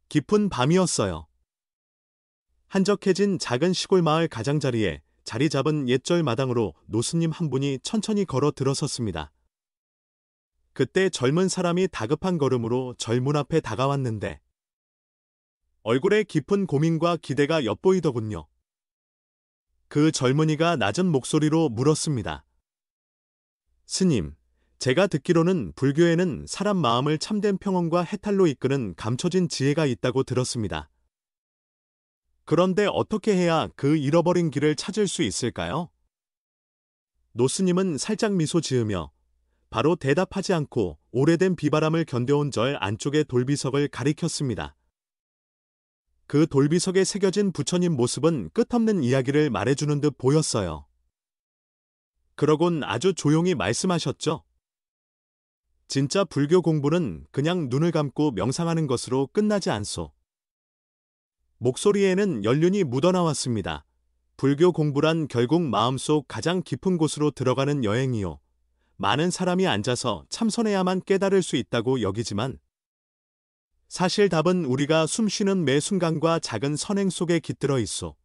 깊은 밤이었어요. 한적해진 작은 시골 마을 가장자리에 자리 잡은 옛절 마당으로 노스님 한 분이 천천히 걸어 들어섰습니다. 그때 젊은 사람이 다급한 걸음으로 절 문 앞에 다가왔는데 얼굴에 깊은 고민과 기대가 엿보이더군요. 그 젊은이가 낮은 목소리로 물었습니다. 스님, 제가 듣기로는 불교에는 사람 마음을 참된 평온과 해탈로 이끄는 감춰진 지혜가 있다고 들었습니다. 그런데 어떻게 해야 그 잃어버린 길을 찾을 수 있을까요? 노스님은 살짝 미소 지으며 바로 대답하지 않고 오래된 비바람을 견뎌온 절 안쪽의 돌비석을 가리켰습니다. 그 돌비석에 새겨진 부처님 모습은 끝없는 이야기를 말해주는 듯 보였어요. 그러곤 아주 조용히 말씀하셨죠. 진짜 불교 공부는 그냥 눈을 감고 명상하는 것으로 끝나지 않소. 목소리에는 연륜이 묻어나왔습니다. 불교 공부란 결국 마음속 가장 깊은 곳으로 들어가는 여행이요. 많은 사람이 앉아서 참선해야만 깨달을 수 있다고 여기지만 사실 답은 우리가 숨쉬는 매 순간과 작은 선행 속에 깃들어 있소.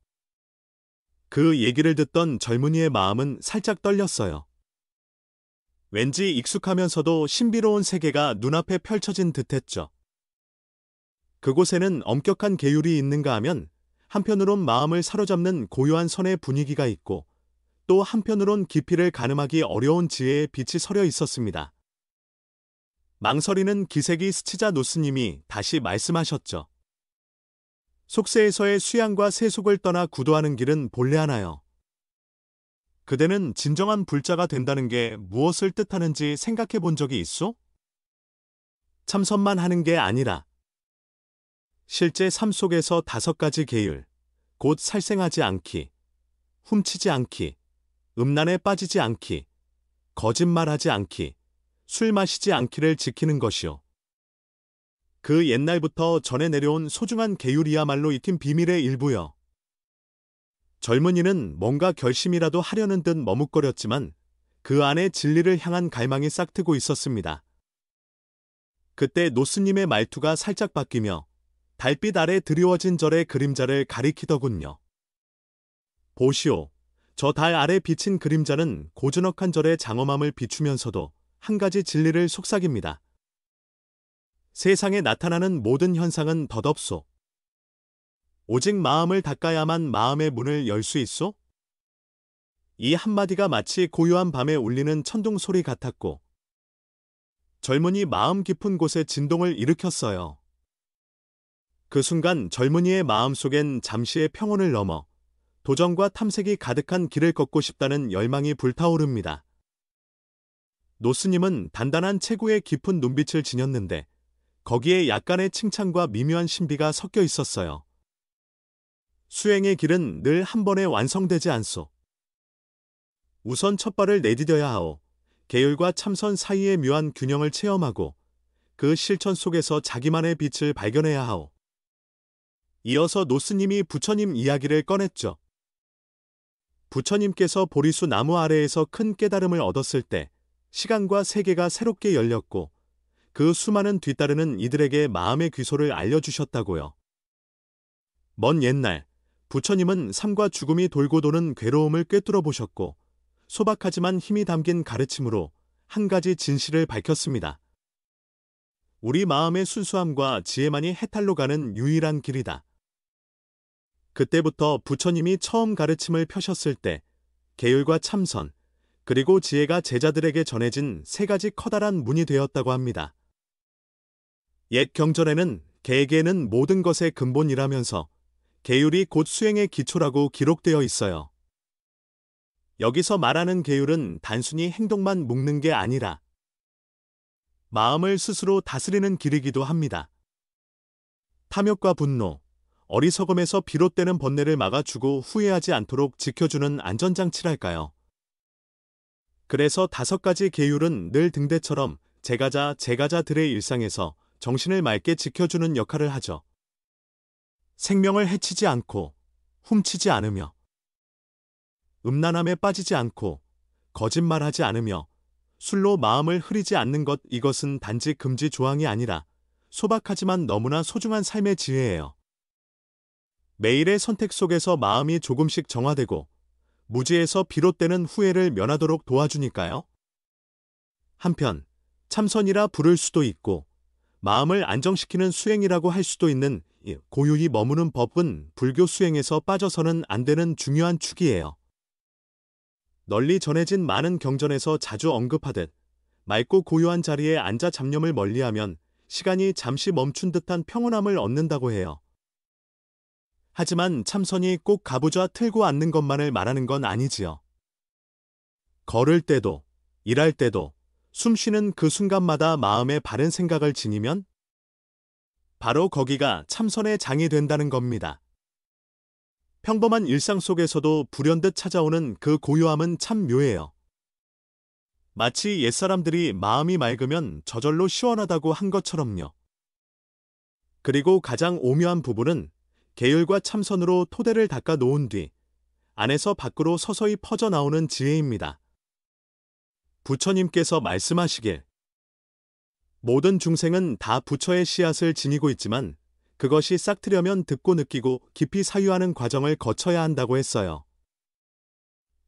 그 얘기를 듣던 젊은이의 마음은 살짝 떨렸어요. 왠지 익숙하면서도 신비로운 세계가 눈앞에 펼쳐진 듯했죠. 그곳에는 엄격한 계율이 있는가 하면 한편으론 마음을 사로잡는 고요한 선의 분위기가 있고 또 한편으론 깊이를 가늠하기 어려운 지혜의 빛이 서려 있었습니다. 망설이는 기색이 스치자 노스님이 다시 말씀하셨죠. 속세에서의 수양과 세속을 떠나 구도하는 길은 본래 하나요. 그대는 진정한 불자가 된다는 게 무엇을 뜻하는지 생각해 본 적이 있소? 참선만 하는 게 아니라 실제 삶 속에서 5가지 계율, 곧 살생하지 않기, 훔치지 않기, 음란에 빠지지 않기, 거짓말하지 않기, 술 마시지 않기를 지키는 것이요. 그 옛날부터 전해 내려온 소중한 계율이야말로 익힌 비밀의 일부요. 젊은이는 뭔가 결심이라도 하려는 듯 머뭇거렸지만 그 안에 진리를 향한 갈망이 싹트고 있었습니다. 그때 노스님의 말투가 살짝 바뀌며 달빛 아래 드리워진 절의 그림자를 가리키더군요. 보시오, 저 달 아래 비친 그림자는 고즈넉한 절의 장엄함을 비추면서도 한 가지 진리를 속삭입니다. 세상에 나타나는 모든 현상은 덧없소. 오직 마음을 닦아야만 마음의 문을 열 수 있소? 이 한마디가 마치 고요한 밤에 울리는 천둥 소리 같았고 젊은이 마음 깊은 곳에 진동을 일으켰어요. 그 순간 젊은이의 마음속엔 잠시의 평온을 넘어 도전과 탐색이 가득한 길을 걷고 싶다는 열망이 불타오릅니다. 노스님은 단단한 체구의 깊은 눈빛을 지녔는데 거기에 약간의 칭찬과 미묘한 신비가 섞여 있었어요. 수행의 길은 늘 한 번에 완성되지 않소. 우선 첫 발을 내디뎌야 하오. 계율과 참선 사이의 묘한 균형을 체험하고 그 실천 속에서 자기만의 빛을 발견해야 하오. 이어서 노스님이 부처님 이야기를 꺼냈죠. 부처님께서 보리수 나무 아래에서 큰 깨달음을 얻었을 때 시간과 세계가 새롭게 열렸고 그 수많은 뒤따르는 이들에게 마음의 귀소를 알려주셨다고요. 먼 옛날 부처님은 삶과 죽음이 돌고 도는 괴로움을 꿰뚫어 보셨고 소박하지만 힘이 담긴 가르침으로 한 가지 진실을 밝혔습니다. 우리 마음의 순수함과 지혜만이 해탈로 가는 유일한 길이다. 그때부터 부처님이 처음 가르침을 펴셨을 때 계율과 참선, 그리고 지혜가 제자들에게 전해진 3가지 커다란 문이 되었다고 합니다. 옛 경전에는 계계는 모든 것의 근본이라면서 계율이 곧 수행의 기초라고 기록되어 있어요. 여기서 말하는 계율은 단순히 행동만 묶는 게 아니라 마음을 스스로 다스리는 길이기도 합니다. 탐욕과 분노, 어리석음에서 비롯되는 번뇌를 막아주고 후회하지 않도록 지켜주는 안전장치랄까요. 그래서 5가지 계율은 늘 등대처럼 제가자들의 일상에서 정신을 맑게 지켜주는 역할을 하죠. 생명을 해치지 않고, 훔치지 않으며, 음란함에 빠지지 않고, 거짓말하지 않으며, 술로 마음을 흐리지 않는 것, 이것은 단지 금지 조항이 아니라 소박하지만 너무나 소중한 삶의 지혜예요. 매일의 선택 속에서 마음이 조금씩 정화되고 무지에서 비롯되는 후회를 면하도록 도와주니까요. 한편, 참선이라 부를 수도 있고 마음을 안정시키는 수행이라고 할 수도 있는 이 고요히 머무는 법은 불교 수행에서 빠져서는 안 되는 중요한 축이에요. 널리 전해진 많은 경전에서 자주 언급하듯 맑고 고요한 자리에 앉아 잡념을 멀리하면 시간이 잠시 멈춘 듯한 평온함을 얻는다고 해요. 하지만 참선이 꼭 가부좌 틀고 앉는 것만을 말하는 건 아니지요. 걸을 때도, 일할 때도, 숨 쉬는 그 순간마다 마음에 바른 생각을 지니면 바로 거기가 참선의 장이 된다는 겁니다. 평범한 일상 속에서도 불현듯 찾아오는 그 고요함은 참 묘해요. 마치 옛사람들이 마음이 맑으면 저절로 시원하다고 한 것처럼요. 그리고 가장 오묘한 부분은 계율과 참선으로 토대를 닦아 놓은 뒤 안에서 밖으로 서서히 퍼져나오는 지혜입니다. 부처님께서 말씀하시길 모든 중생은 다 부처의 씨앗을 지니고 있지만 그것이 싹트려면 듣고 느끼고 깊이 사유하는 과정을 거쳐야 한다고 했어요.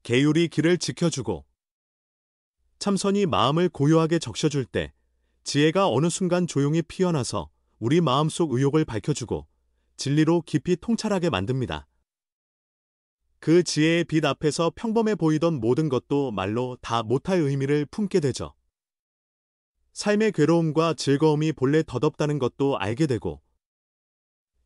계율이 길을 지켜주고 참선이 마음을 고요하게 적셔줄 때 지혜가 어느 순간 조용히 피어나서 우리 마음속 의욕을 밝혀주고 진리로 깊이 통찰하게 만듭니다. 그 지혜의 빛 앞에서 평범해 보이던 모든 것도 말로 다 못할 의미를 품게 되죠. 삶의 괴로움과 즐거움이 본래 덧없다는 것도 알게 되고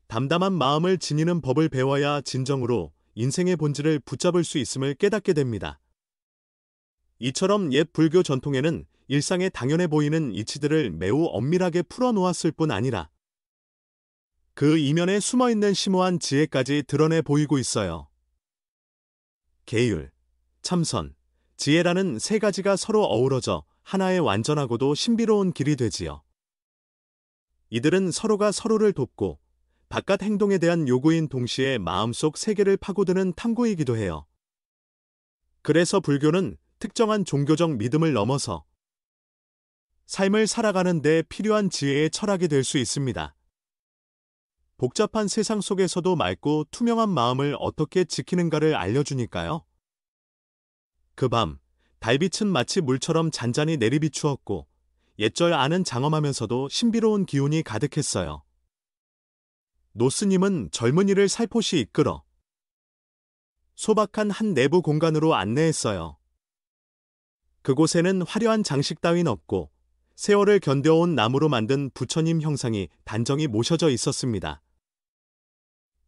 담담한 마음을 지니는 법을 배워야 진정으로 인생의 본질을 붙잡을 수 있음을 깨닫게 됩니다. 이처럼 옛 불교 전통에는 일상에 당연해 보이는 이치들을 매우 엄밀하게 풀어놓았을 뿐 아니라 그 이면에 숨어있는 심오한 지혜까지 드러내 보이고 있어요. 계율, 참선, 지혜라는 세 가지가 서로 어우러져 하나의 완전하고도 신비로운 길이 되지요. 이들은 서로가 서로를 돕고 바깥 행동에 대한 요구인 동시에 마음속 세계를 파고드는 탐구이기도 해요. 그래서 불교는 특정한 종교적 믿음을 넘어서 삶을 살아가는 데 필요한 지혜의 철학이 될 수 있습니다. 복잡한 세상 속에서도 맑고 투명한 마음을 어떻게 지키는가를 알려주니까요. 그 밤, 달빛은 마치 물처럼 잔잔히 내리비추었고 옛절 안은 장엄하면서도 신비로운 기운이 가득했어요. 노스님은 젊은이를 살포시 이끌어 소박한 한 내부 공간으로 안내했어요. 그곳에는 화려한 장식 따윈 없고 세월을 견뎌온 나무로 만든 부처님 형상이 단정히 모셔져 있었습니다.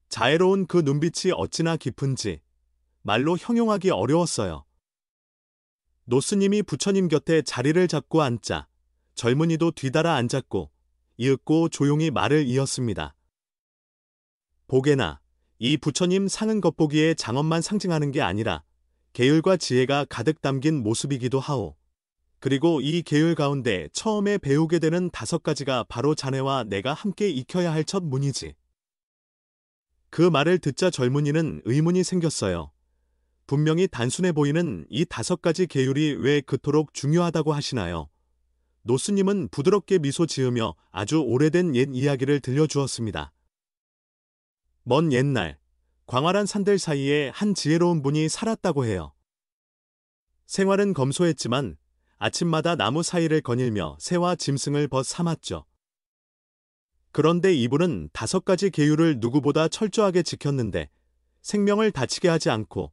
자애로운 그 눈빛이 어찌나 깊은지 말로 형용하기 어려웠어요. 노스님이 부처님 곁에 자리를 잡고 앉자 젊은이도 뒤달아 앉았고 이윽고 조용히 말을 이었습니다. 보게나 이 부처님 상은 겉보기에 장엄만 상징하는 게 아니라 계율과 지혜가 가득 담긴 모습이기도 하오. 그리고 이 계율 가운데 처음에 배우게 되는 5가지가 바로 자네와 내가 함께 익혀야 할 첫 문이지. 그 말을 듣자 젊은이는 의문이 생겼어요. 분명히 단순해 보이는 이 5가지 계율이 왜 그토록 중요하다고 하시나요? 노스님은 부드럽게 미소 지으며 아주 오래된 옛 이야기를 들려주었습니다. 먼 옛날, 광활한 산들 사이에 한 지혜로운 분이 살았다고 해요. 생활은 검소했지만 아침마다 나무 사이를 거닐며 새와 짐승을 벗 삼았죠. 그런데 이분은 5가지 계율을 누구보다 철저하게 지켰는데 생명을 다치게 하지 않고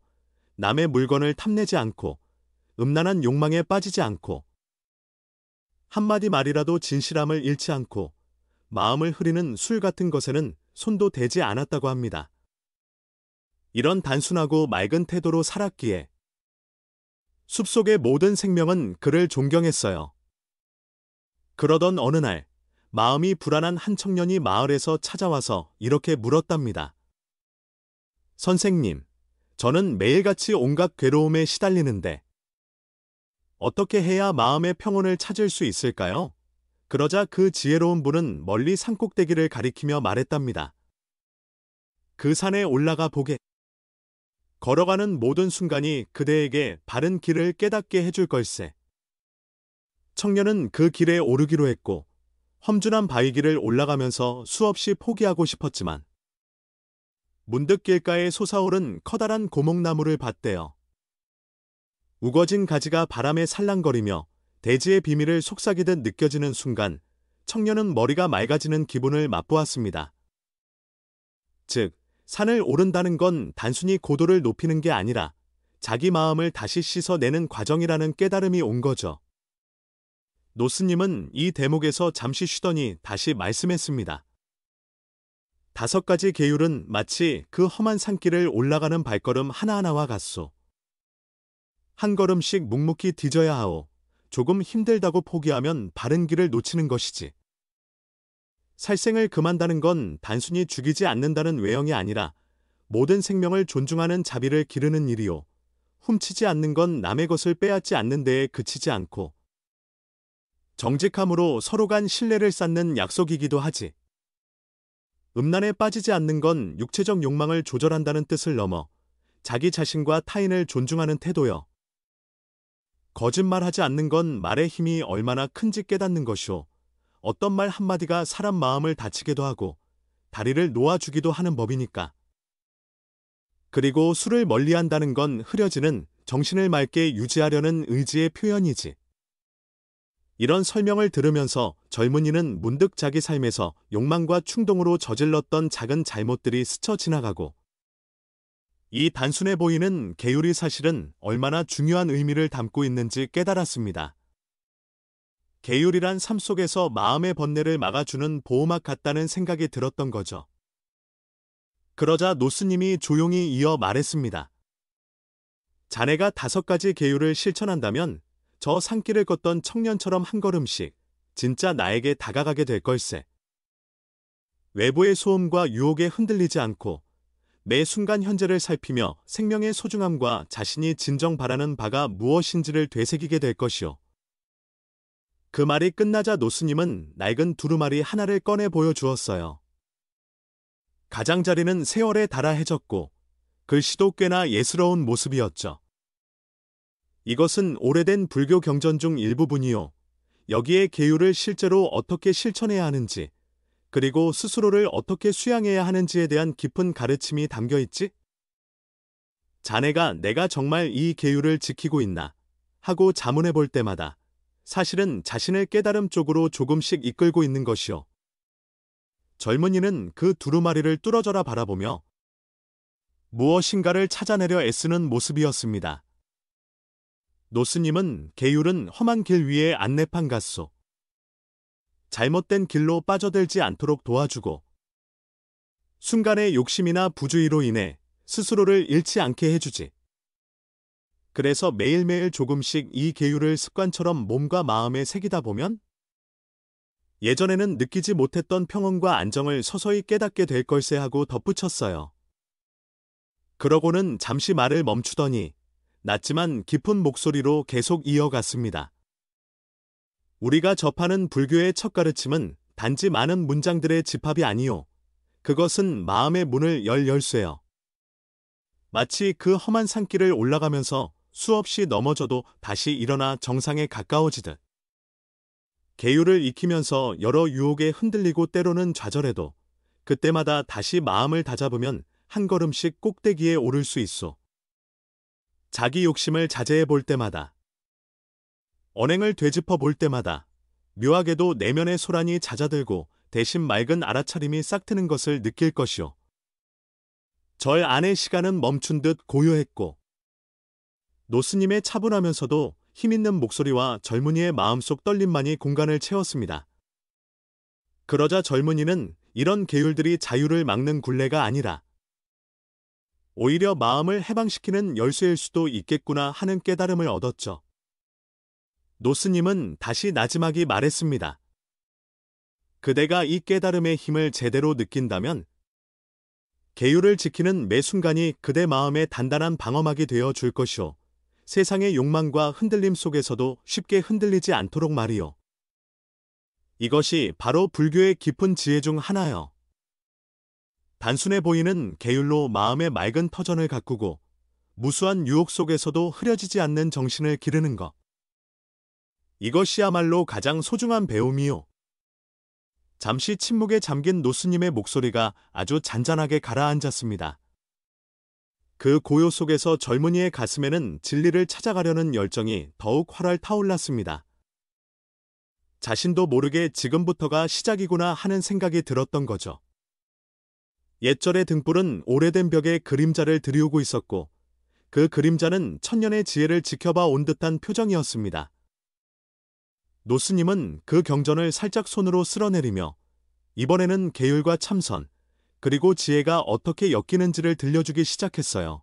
남의 물건을 탐내지 않고 음란한 욕망에 빠지지 않고 한마디 말이라도 진실함을 잃지 않고 마음을 흐리는 술 같은 것에는 손도 대지 않았다고 합니다. 이런 단순하고 맑은 태도로 살았기에 숲속의 모든 생명은 그를 존경했어요. 그러던 어느 날 마음이 불안한 한 청년이 마을에서 찾아와서 이렇게 물었답니다. 선생님, 저는 매일같이 온갖 괴로움에 시달리는데 어떻게 해야 마음의 평온을 찾을 수 있을까요? 그러자 그 지혜로운 분은 멀리 산꼭대기를 가리키며 말했답니다. 그 산에 올라가 보게. 걸어가는 모든 순간이 그대에게 바른 길을 깨닫게 해줄 걸세. 청년은 그 길에 오르기로 했고 험준한 바위길을 올라가면서 수없이 포기하고 싶었지만 문득 길가에 솟아오른 커다란 고목나무를 봤대요. 우거진 가지가 바람에 살랑거리며 대지의 비밀을 속삭이듯 느껴지는 순간 청년은 머리가 맑아지는 기분을 맛보았습니다. 즉, 산을 오른다는 건 단순히 고도를 높이는 게 아니라 자기 마음을 다시 씻어내는 과정이라는 깨달음이 온 거죠. 노스님은 이 대목에서 잠시 쉬더니 다시 말씀했습니다. 5가지 계율은 마치 그 험한 산길을 올라가는 발걸음 하나하나와 같소. 한 걸음씩 묵묵히 뒤져야 하오. 조금 힘들다고 포기하면 바른 길을 놓치는 것이지. 살생을 금한다는 건 단순히 죽이지 않는다는 외형이 아니라 모든 생명을 존중하는 자비를 기르는 일이요. 훔치지 않는 건 남의 것을 빼앗지 않는 데에 그치지 않고 정직함으로 서로 간 신뢰를 쌓는 약속이기도 하지. 음란에 빠지지 않는 건 육체적 욕망을 조절한다는 뜻을 넘어 자기 자신과 타인을 존중하는 태도여. 거짓말하지 않는 건 말의 힘이 얼마나 큰지 깨닫는 것이오. 어떤 말 한마디가 사람 마음을 다치게도 하고 다리를 놓아주기도 하는 법이니까. 그리고 술을 멀리한다는 건 흐려지는 정신을 맑게 유지하려는 의지의 표현이지. 이런 설명을 들으면서 젊은이는 문득 자기 삶에서 욕망과 충동으로 저질렀던 작은 잘못들이 스쳐 지나가고 이 단순해 보이는 계율이 사실은 얼마나 중요한 의미를 담고 있는지 깨달았습니다. 계율이란 삶 속에서 마음의 번뇌를 막아주는 보호막 같다는 생각이 들었던 거죠. 그러자 노스님이 조용히 이어 말했습니다. 자네가 5가지 계율을 실천한다면 저 산길을 걷던 청년처럼 한 걸음씩 진짜 나에게 다가가게 될 걸세. 외부의 소음과 유혹에 흔들리지 않고 매 순간 현재를 살피며 생명의 소중함과 자신이 진정 바라는 바가 무엇인지를 되새기게 될 것이오. 그 말이 끝나자 노스님은 낡은 두루마리 하나를 꺼내 보여주었어요. 가장자리는 세월에 달아해졌고 글씨도 꽤나 예스러운 모습이었죠. 이것은 오래된 불교 경전 중 일부분이요. 여기에 계율을 실제로 어떻게 실천해야 하는지, 그리고 스스로를 어떻게 수양해야 하는지에 대한 깊은 가르침이 담겨 있지? 자네가 내가 정말 이 계율을 지키고 있나 하고 자문해 볼 때마다 사실은 자신을 깨달음 쪽으로 조금씩 이끌고 있는 것이요. 젊은이는 그 두루마리를 뚫어져라 바라보며 무엇인가를 찾아내려 애쓰는 모습이었습니다. 노스님은 계율은 험한 길 위의 안내판 같소. 잘못된 길로 빠져들지 않도록 도와주고 순간의 욕심이나 부주의로 인해 스스로를 잃지 않게 해주지. 그래서 매일매일 조금씩 이 계율을 습관처럼 몸과 마음에 새기다 보면 예전에는 느끼지 못했던 평온과 안정을 서서히 깨닫게 될 걸세 하고 덧붙였어요. 그러고는 잠시 말을 멈추더니 낮지만 깊은 목소리로 계속 이어갔습니다. 우리가 접하는 불교의 첫 가르침은 단지 많은 문장들의 집합이 아니요. 그것은 마음의 문을 열 열쇠요. 마치 그 험한 산길을 올라가면서 수없이 넘어져도 다시 일어나 정상에 가까워지듯. 계율을 익히면서 여러 유혹에 흔들리고 때로는 좌절해도 그때마다 다시 마음을 다잡으면 한 걸음씩 꼭대기에 오를 수 있소. 자기 욕심을 자제해 볼 때마다, 언행을 되짚어 볼 때마다 묘하게도 내면의 소란이 잦아들고 대신 맑은 알아차림이 싹트는 것을 느낄 것이오. 절 안의 시간은 멈춘 듯 고요했고 노스님의 차분하면서도 힘있는 목소리와 젊은이의 마음속 떨림만이 공간을 채웠습니다. 그러자 젊은이는 이런 계율들이 자유를 막는 굴레가 아니라 오히려 마음을 해방시키는 열쇠일 수도 있겠구나 하는 깨달음을 얻었죠. 노스님은 다시 나지막이 말했습니다. 그대가 이 깨달음의 힘을 제대로 느낀다면 계율을 지키는 매 순간이 그대 마음의 단단한 방어막이 되어 줄 것이오. 세상의 욕망과 흔들림 속에서도 쉽게 흔들리지 않도록 말이오. 이것이 바로 불교의 깊은 지혜 중 하나요. 단순해 보이는 계율로 마음의 맑은 터전을 가꾸고 무수한 유혹 속에서도 흐려지지 않는 정신을 기르는 것. 이것이야말로 가장 소중한 배움이요. 잠시 침묵에 잠긴 노스님의 목소리가 아주 잔잔하게 가라앉았습니다. 그 고요 속에서 젊은이의 가슴에는 진리를 찾아가려는 열정이 더욱 활활 타올랐습니다. 자신도 모르게 지금부터가 시작이구나 하는 생각이 들었던 거죠. 옛절의 등불은 오래된 벽에 그림자를 들이우고 있었고 그 그림자는 천년의 지혜를 지켜봐 온 듯한 표정이었습니다. 노스님은 그 경전을 살짝 손으로 쓸어내리며 이번에는 계율과 참선, 그리고 지혜가 어떻게 엮이는지를 들려주기 시작했어요.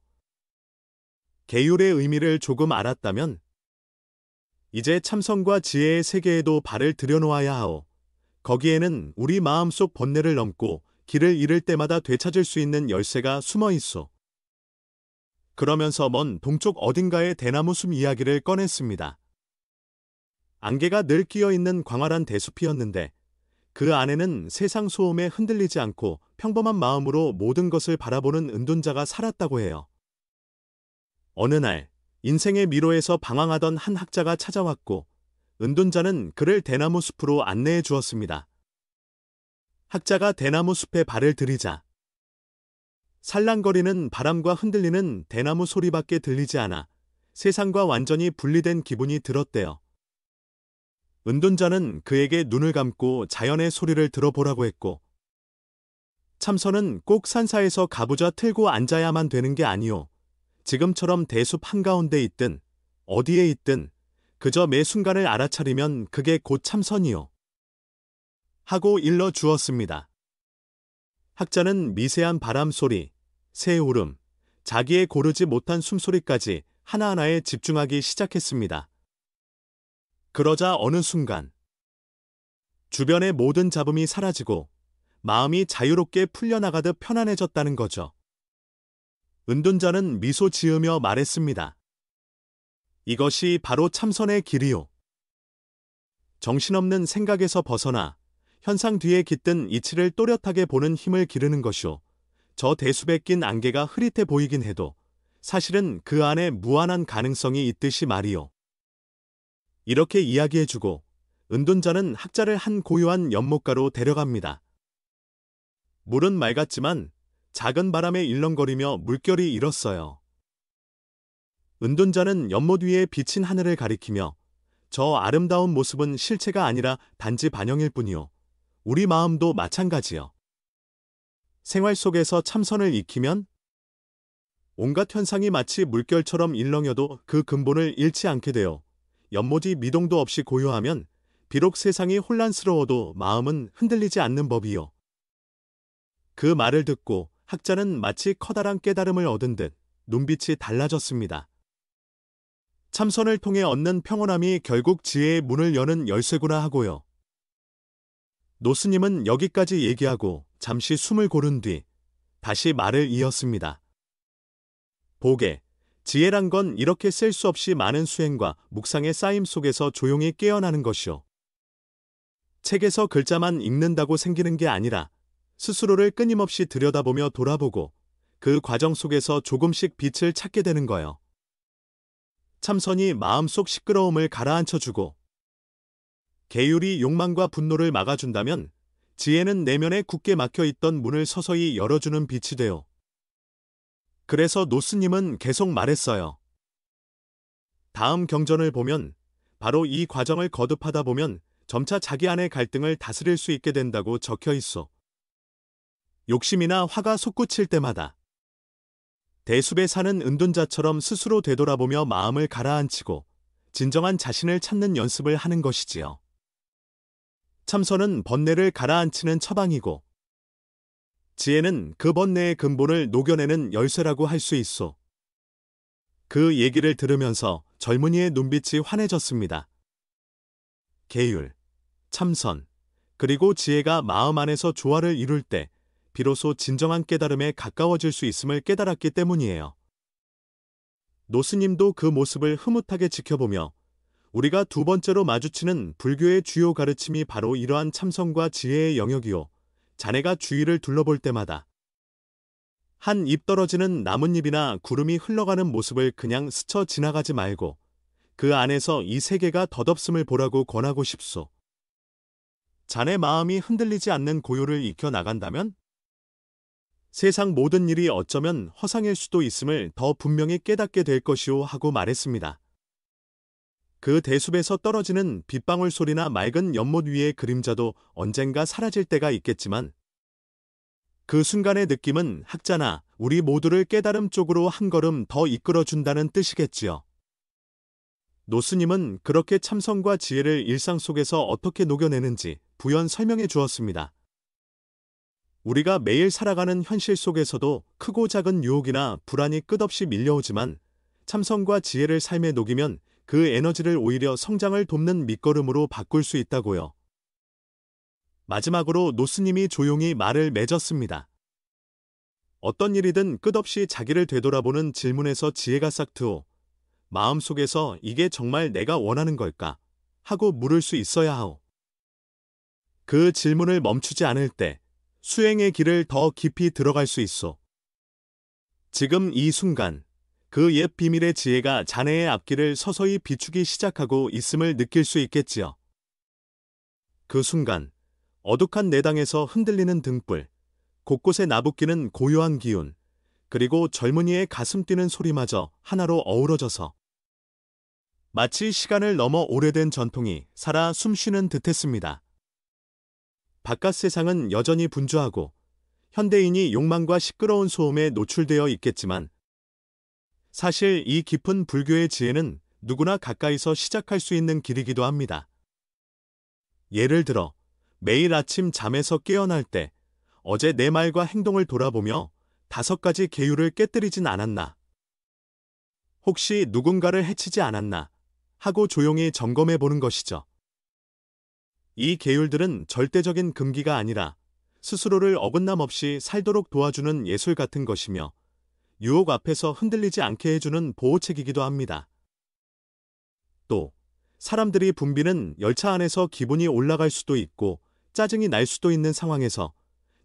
계율의 의미를 조금 알았다면 이제 참선과 지혜의 세계에도 발을 들여놓아야 하오. 거기에는 우리 마음속 번뇌를 넘고 길을 잃을 때마다 되찾을 수 있는 열쇠가 숨어 있소. 그러면서 먼 동쪽 어딘가의 대나무 숲 이야기를 꺼냈습니다. 안개가 늘 끼어있는 광활한 대숲이었는데 그 안에는 세상 소음에 흔들리지 않고 평범한 마음으로 모든 것을 바라보는 은둔자가 살았다고 해요. 어느 날 인생의 미로에서 방황하던 한 학자가 찾아왔고 은둔자는 그를 대나무 숲으로 안내해 주었습니다. 학자가 대나무 숲에 발을 들이자 살랑거리는 바람과 흔들리는 대나무 소리밖에 들리지 않아 세상과 완전히 분리된 기분이 들었대요. 은둔자는 그에게 눈을 감고 자연의 소리를 들어보라고 했고 참선은 꼭 산사에서 가부좌 틀고 앉아야만 되는 게 아니오. 지금처럼 대숲 한가운데 있든 어디에 있든 그저 매 순간을 알아차리면 그게 곧 참선이요. 하고 일러 주었습니다. 학자는 미세한 바람 소리, 새 울음, 자기의 고르지 못한 숨소리까지 하나하나에 집중하기 시작했습니다. 그러자 어느 순간 주변의 모든 잡음이 사라지고 마음이 자유롭게 풀려나가듯 편안해졌다는 거죠. 은둔자는 미소 지으며 말했습니다. 이것이 바로 참선의 길이요. 정신없는 생각에서 벗어나 현상 뒤에 깃든 이치를 또렷하게 보는 힘을 기르는 것이오. 저 대숲에 낀 안개가 흐릿해 보이긴 해도 사실은 그 안에 무한한 가능성이 있듯이 말이오. 이렇게 이야기해주고 은둔자는 학자를 한 고요한 연못가로 데려갑니다. 물은 맑았지만 작은 바람에 일렁거리며 물결이 일었어요. 은둔자는 연못 위에 비친 하늘을 가리키며 저 아름다운 모습은 실체가 아니라 단지 반영일 뿐이요. 우리 마음도 마찬가지요. 생활 속에서 참선을 익히면 온갖 현상이 마치 물결처럼 일렁여도 그 근본을 잃지 않게 되어 연못이 미동도 없이 고요하면 비록 세상이 혼란스러워도 마음은 흔들리지 않는 법이요. 그 말을 듣고 학자는 마치 커다란 깨달음을 얻은 듯 눈빛이 달라졌습니다. 참선을 통해 얻는 평온함이 결국 지혜의 문을 여는 열쇠구나 하고요. 노스님은 여기까지 얘기하고 잠시 숨을 고른 뒤 다시 말을 이었습니다. 보게, 지혜란 건 이렇게 셀 수 없이 많은 수행과 묵상의 쌓임 속에서 조용히 깨어나는 것이오. 책에서 글자만 읽는다고 생기는 게 아니라 스스로를 끊임없이 들여다보며 돌아보고 그 과정 속에서 조금씩 빛을 찾게 되는 거요. 참선이 마음속 시끄러움을 가라앉혀주고 계율이 욕망과 분노를 막아준다면 지혜는 내면에 굳게 막혀있던 문을 서서히 열어주는 빛이 되어. 그래서 노스님은 계속 말했어요. 다음 경전을 보면 바로 이 과정을 거듭하다 보면 점차 자기 안의 갈등을 다스릴 수 있게 된다고 적혀 있어. 욕심이나 화가 솟구칠 때마다 대숲에 사는 은둔자처럼 스스로 되돌아보며 마음을 가라앉히고 진정한 자신을 찾는 연습을 하는 것이지요. 참선은 번뇌를 가라앉히는 처방이고 지혜는 그 번뇌의 근본을 녹여내는 열쇠라고 할 수 있소. 그 얘기를 들으면서 젊은이의 눈빛이 환해졌습니다. 계율, 참선, 그리고 지혜가 마음 안에서 조화를 이룰 때 비로소 진정한 깨달음에 가까워질 수 있음을 깨달았기 때문이에요. 노스님도 그 모습을 흐뭇하게 지켜보며 우리가 두 번째로 마주치는 불교의 주요 가르침이 바로 이러한 참선과 지혜의 영역이요. 자네가 주위를 둘러볼 때마다 한 잎 떨어지는 나뭇잎이나 구름이 흘러가는 모습을 그냥 스쳐 지나가지 말고 그 안에서 이 세계가 덧없음을 보라고 권하고 싶소. 자네 마음이 흔들리지 않는 고요를 익혀 나간다면 세상 모든 일이 어쩌면 허상일 수도 있음을 더 분명히 깨닫게 될 것이오 하고 말했습니다. 그 대숲에서 떨어지는 빗방울 소리나 맑은 연못 위의 그림자도 언젠가 사라질 때가 있겠지만 그 순간의 느낌은 학자나 우리 모두를 깨달음 쪽으로 한 걸음 더 이끌어준다는 뜻이겠지요. 노스님은 그렇게 참선과 지혜를 일상 속에서 어떻게 녹여내는지 부연 설명해 주었습니다. 우리가 매일 살아가는 현실 속에서도 크고 작은 유혹이나 불안이 끝없이 밀려오지만 참선과 지혜를 삶에 녹이면 그 에너지를 오히려 성장을 돕는 밑거름으로 바꿀 수 있다고요. 마지막으로 노스님이 조용히 말을 맺었습니다. 어떤 일이든 끝없이 자기를 되돌아보는 질문에서 지혜가 싹트오. 마음속에서 이게 정말 내가 원하는 걸까? 하고 물을 수 있어야 하오. 그 질문을 멈추지 않을 때 수행의 길을 더 깊이 들어갈 수 있어. 지금 이 순간 그 옛 비밀의 지혜가 자네의 앞길을 서서히 비추기 시작하고 있음을 느낄 수 있겠지요. 그 순간 어둑한 내당에서 흔들리는 등불, 곳곳에 나부끼는 고요한 기운, 그리고 젊은이의 가슴 뛰는 소리마저 하나로 어우러져서 마치 시간을 넘어 오래된 전통이 살아 숨쉬는 듯했습니다. 바깥 세상은 여전히 분주하고 현대인이 욕망과 시끄러운 소음에 노출되어 있겠지만 사실 이 깊은 불교의 지혜는 누구나 가까이서 시작할 수 있는 길이기도 합니다. 예를 들어 매일 아침 잠에서 깨어날 때 어제 내 말과 행동을 돌아보며 5가지 계율을 깨뜨리진 않았나? 혹시 누군가를 해치지 않았나? 하고 조용히 점검해 보는 것이죠. 이 계율들은 절대적인 금기가 아니라 스스로를 어긋남 없이 살도록 도와주는 예술 같은 것이며 유혹 앞에서 흔들리지 않게 해주는 보호책이기도 합니다. 또 사람들이 붐비는 열차 안에서 기분이 올라갈 수도 있고 짜증이 날 수도 있는 상황에서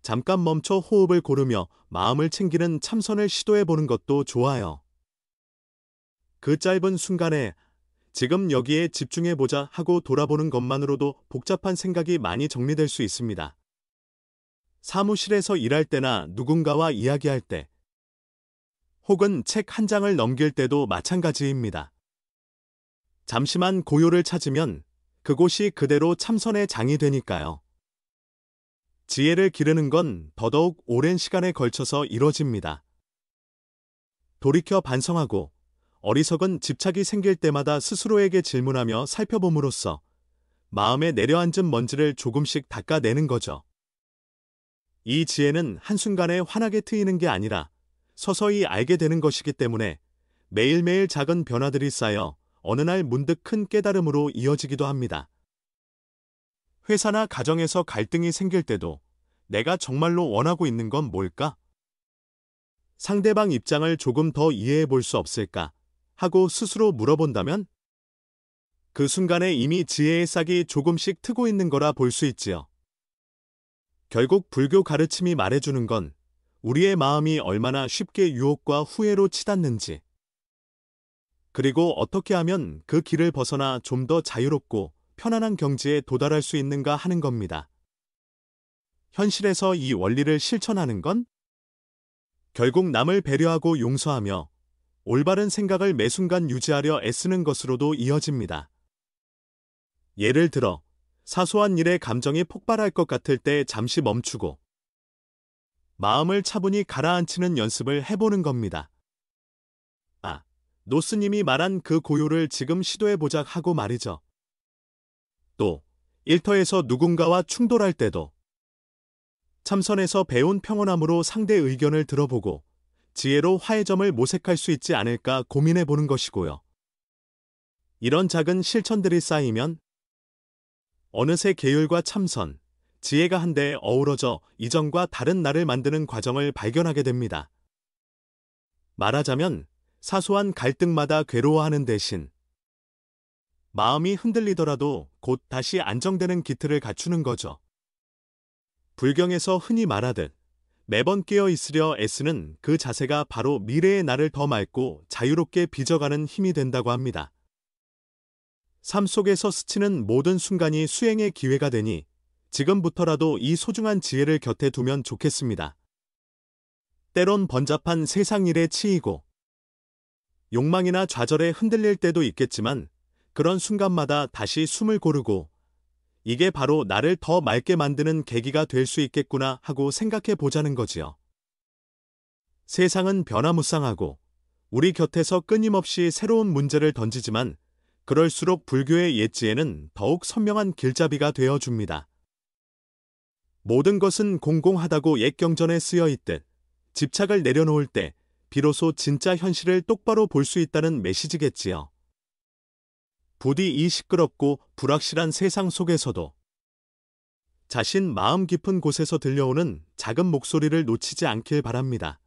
잠깐 멈춰 호흡을 고르며 마음을 챙기는 참선을 시도해 보는 것도 좋아요. 그 짧은 순간에 지금 여기에 집중해보자 하고 돌아보는 것만으로도 복잡한 생각이 많이 정리될 수 있습니다. 사무실에서 일할 때나 누군가와 이야기할 때, 혹은 책 한 장을 넘길 때도 마찬가지입니다. 잠시만 고요를 찾으면 그곳이 그대로 참선의 장이 되니까요. 지혜를 기르는 건 더더욱 오랜 시간에 걸쳐서 이뤄집니다. 돌이켜 반성하고 어리석은 집착이 생길 때마다 스스로에게 질문하며 살펴봄으로써 마음에 내려앉은 먼지를 조금씩 닦아내는 거죠. 이 지혜는 한순간에 환하게 트이는 게 아니라 서서히 알게 되는 것이기 때문에 매일매일 작은 변화들이 쌓여 어느 날 문득 큰 깨달음으로 이어지기도 합니다. 회사나 가정에서 갈등이 생길 때도 내가 정말로 원하고 있는 건 뭘까? 상대방 입장을 조금 더 이해해 볼 수 없을까? 하고 스스로 물어본다면 그 순간에 이미 지혜의 싹이 조금씩 트고 있는 거라 볼 수 있지요. 결국 불교 가르침이 말해주는 건 우리의 마음이 얼마나 쉽게 유혹과 후회로 치닫는지, 그리고 어떻게 하면 그 길을 벗어나 좀 더 자유롭고 편안한 경지에 도달할 수 있는가 하는 겁니다. 현실에서 이 원리를 실천하는 건 결국 남을 배려하고 용서하며 올바른 생각을 매 순간 유지하려 애쓰는 것으로도 이어집니다. 예를 들어 사소한 일에 감정이 폭발할 것 같을 때 잠시 멈추고 마음을 차분히 가라앉히는 연습을 해보는 겁니다. 노스님이 말한 그 고요를 지금 시도해보자 하고 말이죠. 또 일터에서 누군가와 충돌할 때도 참선에서 배운 평온함으로 상대 의견을 들어보고 지혜로 화해점을 모색할 수 있지 않을까 고민해보는 것이고요. 이런 작은 실천들이 쌓이면 어느새 계율과 참선, 지혜가 한데 어우러져 이전과 다른 나를 만드는 과정을 발견하게 됩니다. 말하자면 사소한 갈등마다 괴로워하는 대신 마음이 흔들리더라도 곧 다시 안정되는 기틀을 갖추는 거죠. 불경에서 흔히 말하듯 매번 깨어 있으려 애쓰는 그 자세가 바로 미래의 나를 더 맑고 자유롭게 빚어가는 힘이 된다고 합니다. 삶 속에서 스치는 모든 순간이 수행의 기회가 되니 지금부터라도 이 소중한 지혜를 곁에 두면 좋겠습니다. 때론 번잡한 세상 일에 치이고 욕망이나 좌절에 흔들릴 때도 있겠지만 그런 순간마다 다시 숨을 고르고 이게 바로 나를 더 맑게 만드는 계기가 될 수 있겠구나 하고 생각해 보자는 거지요. 세상은 변화무쌍하고 우리 곁에서 끊임없이 새로운 문제를 던지지만 그럴수록 불교의 옛 지혜는 더욱 선명한 길잡이가 되어줍니다. 모든 것은 공공하다고 옛 경전에 쓰여 있듯 집착을 내려놓을 때 비로소 진짜 현실을 똑바로 볼 수 있다는 메시지겠지요. 부디 이 시끄럽고 불확실한 세상 속에서도 자신 마음 깊은 곳에서 들려오는 작은 목소리를 놓치지 않길 바랍니다.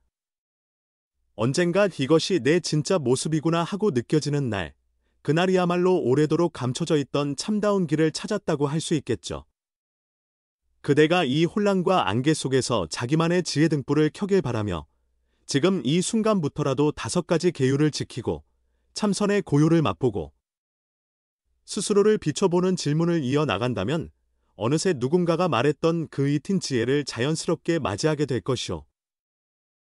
언젠가 이것이 내 진짜 모습이구나 하고 느껴지는 날, 그날이야말로 오래도록 감춰져 있던 참다운 길을 찾았다고 할 수 있겠죠. 그대가 이 혼란과 안개 속에서 자기만의 지혜 등불을 켜길 바라며 지금 이 순간부터라도 5가지 계율을 지키고 참선의 고요를 맛보고 스스로를 비춰보는 질문을 이어나간다면 어느새 누군가가 말했던 그 이틴 지혜를 자연스럽게 맞이하게 될 것이오.